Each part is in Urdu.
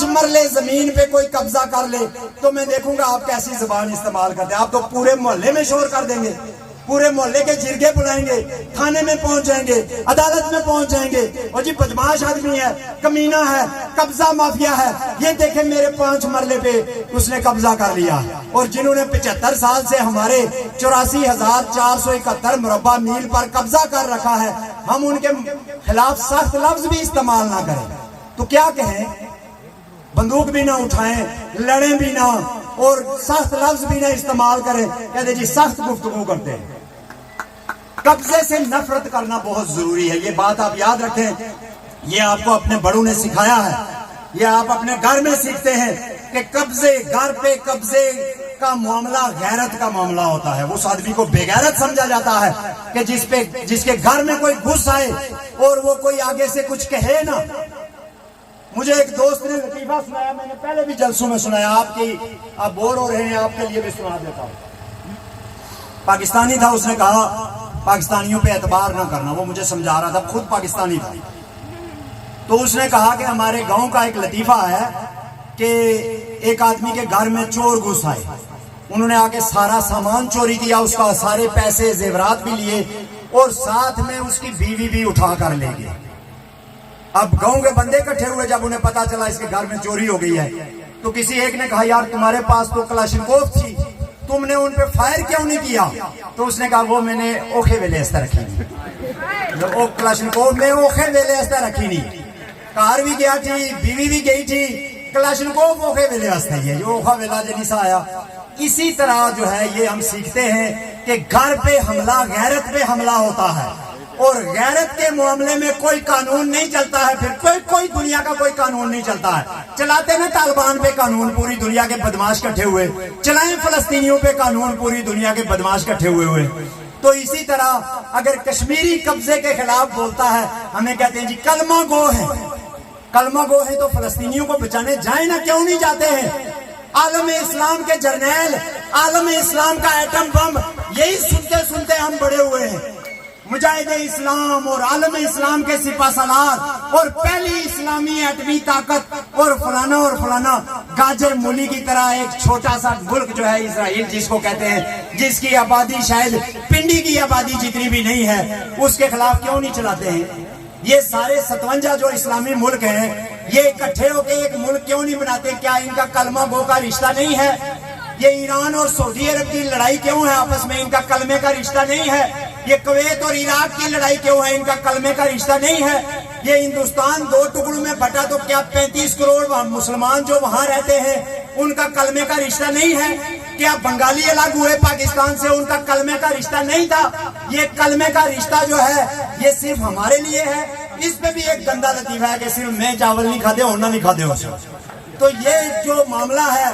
5 مرلے زمین پہ کوئی قبضہ کر لے تو میں دیکھوں گا آپ کیسی زبان استعمال کرتے ہیں. آپ تو پورے محلے میں شور کر دیں گے, پورے محلے کے جرگے بلائیں گے, تھانے میں پہنچ جائیں گے, عدالت میں پہنچ جائیں گے, اور جی بدماش آدمی ہے, کمینہ ہے, قبضہ مافیا ہے, یہ دیکھیں میرے 5 مرلے پہ اس نے قبضہ کر لیا. اور جنہوں نے 75 سال سے ہمارے 84,471 مربع میل پر قبضہ کر رکھا ہے, ہم ان کے خلاف سخت لفظ بھی استعمال نہ کریں تو کیا کہیں؟ بندوق بھی نہ اٹھائیں, لڑیں بھی نہ, اور سخت لفظ بھی نہ استعمال کریں, کہتے جی سخت گفتگو کرتے ہیں. قبضے سے نفرت کرنا بہت ضروری ہے, یہ بات آپ یاد رکھیں. یہ آپ کو اپنے بڑوں نے سکھایا ہے, یہ آپ اپنے گھر میں سیکھتے ہیں کہ قبضے, گھر پہ قبضے کا معاملہ غیرت کا معاملہ ہوتا ہے. اس آدمی کو بے غیرت سمجھا جاتا ہے کہ جس کے گھر میں کوئی گھس آئے اور وہ کوئی آگے سے کچھ کہے نا. مجھے ایک دوست نے لطیفہ سنایا, میں نے پہلے بھی جلسوں میں سنایا, آپ بور ہو رہے ہیں, آپ کے لیے بھی سنا دیتا ہوں. پاکستانی تھا, اس نے کہا پاکستانیوں پہ اعتبار نہ کرنا. وہ مجھے سمجھا رہا تھا, خود پاکستانی تھا. تو اس نے کہا کہ ہمارے گاؤں کا ایک لطیفہ ہے کہ ایک آدمی کے گھر میں چور گھس آئے, انہوں نے آ کے سارا سامان چوری کیا, اس کا سارے پیسے زیورات بھی لیے, اور ساتھ میں اس کی بیوی بھی اٹھا کر لے گئے. اب گاؤں کے بندے اکٹھے ہوئے, جب انہیں پتا چلا اس کے گھر میں چوری ہو گئی ہے, تو کسی ایک نے کہا یار تمہارے پاس تو کلاشنکوف تھی, تم نے ان پہ فائر کیوں نہیں کیا؟ تو اس نے کہا وہ میں نے اوکھے ویلے اس طرح رکھی نہیں, وہ کلاشنکوف میں اوکھے ویلے اس طرح رکھی نہیں. کار بھی گیا تھی, بیوی بھی گئی تھی, کلاشنکوف اوکھے ویلے ہستے ہی ہے, جو اوکھا ویلا جنیسا آیا. اسی طرح جو ہے یہ ہم سیکھتے ہیں کہ گھر پہ حملہ غیرت پہ حملہ ہوتا ہے, اور غیرت کے معاملے میں کوئی قانون نہیں چلتا ہے. پھر کوئی دنیا کا کوئی قانون نہیں چلتا ہے. چلاتے نا طالبان پہ قانون, پوری دنیا کے بدماش کٹھے ہوئے, چلائیں فلسطینیوں پہ قانون, پوری دنیا کے بدماش کٹھے ہوئے. تو اسی طرح اگر کشمیری قبضے کے خلاف بولتا ہے, ہمیں کہتے ہیں جی کلمہ گو ہے. کلمہ گو ہے تو فلسطینیوں کو بچانے جائیں نا, کیوں نہیں جاتے ہیں؟ عالم اسلام کے جرنیل, عالم اسلام کا ایٹم بم, یہی سنتے سنتے ہم بڑے ہوئے ہیں. مجاہد اسلام اور عالم اسلام کے سپہ سالار اور پہلی اسلامی ایٹمی طاقت اور فلانا گاجر مولی کی طرح ایک چھوٹا سا ملک جو ہے اسرائیل جس کو کہتے ہیں, جس کی آبادی شاید پنڈی کی آبادی جتنی بھی نہیں ہے, اس کے خلاف کیوں نہیں چلاتے ہیں؟ یہ سارے 57 جو اسلامی ملک ہیں, یہ اکٹھے ہو کے ایک ملک کیوں نہیں بناتے؟ کیا ان کا کلمہ گو کا رشتہ نہیں ہے؟ یہ ایران اور سعودی عرب کی لڑائی کیوں ہے آپس میں؟ ان کا کلمے کا رشتہ نہیں ہے. یہ کویت اور عراق کی لڑائی کیوں ہے؟ ان کا کلمے کا رشتہ نہیں ہے. یہ ہندوستان 2 ٹکڑوں میں بٹا تو کیا 35 کروڑ مسلمان جو وہاں رہتے ہیں ان کا کلمے کا رشتہ نہیں ہے؟ کیا بنگالی الگ ہوئے پاکستان سے, ان کا کلمے کا رشتہ نہیں تھا؟ یہ کلمے کا رشتہ جو ہے یہ صرف ہمارے لیے ہے. اس پہ بھی ایک گندا لطیفہ ہے کہ صرف میں چاول نہیں کھاتے, ہونا نہیں کھاتے ہو. تو یہ جو معاملہ ہے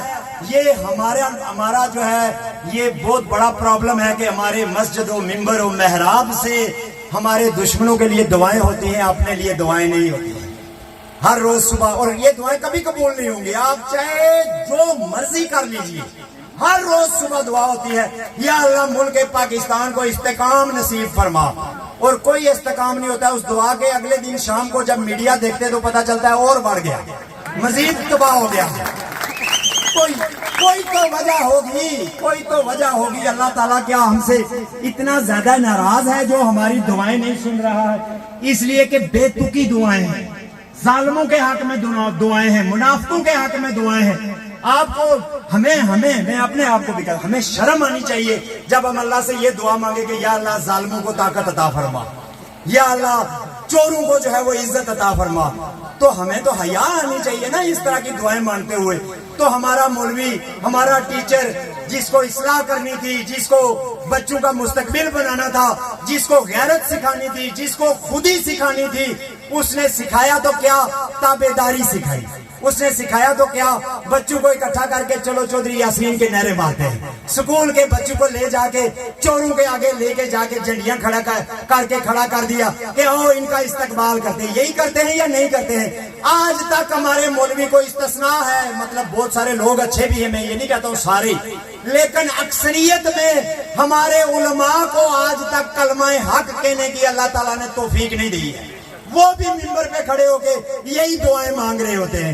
یہ ہمارا جو ہے یہ بہت بڑا پرابلم ہے کہ ہمارے مسجد و ممبر و محراب سے ہمارے دشمنوں کے لیے دعائیں ہوتی ہیں, اپنے لیے دعائیں نہیں ہوتی ہیں. ہر روز صبح, اور یہ دعائیں کبھی قبول نہیں ہوں گی, آپ چاہے جو مرضی کر لیجئے, ہر روز صبح دعا ہوتی ہے یا اللہ ملک پاکستان کو استحکام نصیب فرما. اور کوئی استحکام نہیں ہوتا ہے. اس دعا کے اگلے دن شام کو جب میڈیا دیکھتے تو پتا چلتا ہے اور بڑھ گیا, مزید تباہ ہو گیا. کوئی تو وجہ ہوگی. اللہ تعالیٰ کیا ہم سے اتنا زیادہ ناراض ہے جو ہماری دعائیں نہیں سن رہا ہے؟ اس لیے کہ بے تکی دعائیں ہیں, ظالموں کے حق میں دعائیں ہیں, منافقوں کے حق میں دعائیں ہیں. آپ کو میں اپنے آپ کو بھی کہتا, ہمیں شرم آنی چاہیے جب ہم اللہ سے یہ دعا مانگے کہ یا اللہ ظالموں کو طاقت عطا فرما, یا اللہ چوروں کو جو ہے وہ عزت عطا فرما. تو ہمیں تو حیا آنی چاہیے نا اس طرح کی دعائیں مانگتے ہوئے. تو ہمارا مولوی, ہمارا ٹیچر جس کو اصلاح کرنی تھی, جس کو بچوں کا مستقبل بنانا تھا, جس کو غیرت سکھانی تھی, جس کو خودی سکھانی تھی, اس نے سکھایا تو کیا؟ تابعداری سکھائی. اس نے سکھایا تو کیا؟ بچوں کو اکٹھا کر کے چلو چودھری یاسین کے نعرے مارتے ہیں. سکول کے بچوں کو لے جا کے چوروں کے آگے لے کے جا کے جھنڈیاں کھڑا کر کے کھڑا کر دیا کہ ان کا استقبال کرتے ہیں. یہی کرتے ہیں یا نہیں کرتے ہیں؟ آج تک ہمارے مولوی کو استثناء ہے, مطلب بہت سارے لوگ اچھے بھی ہیں, میں یہ نہیں کہتا ہوں سارے, لیکن اکثریت میں ہمارے علماء کو آج تک کلمہ حق کہنے کی اللہ تعالیٰ نے توفیق نہیں دی ہے. وہ بھی ممبر پہ کھڑے ہو کے یہی دعائیں مانگ رہے ہوتے ہیں.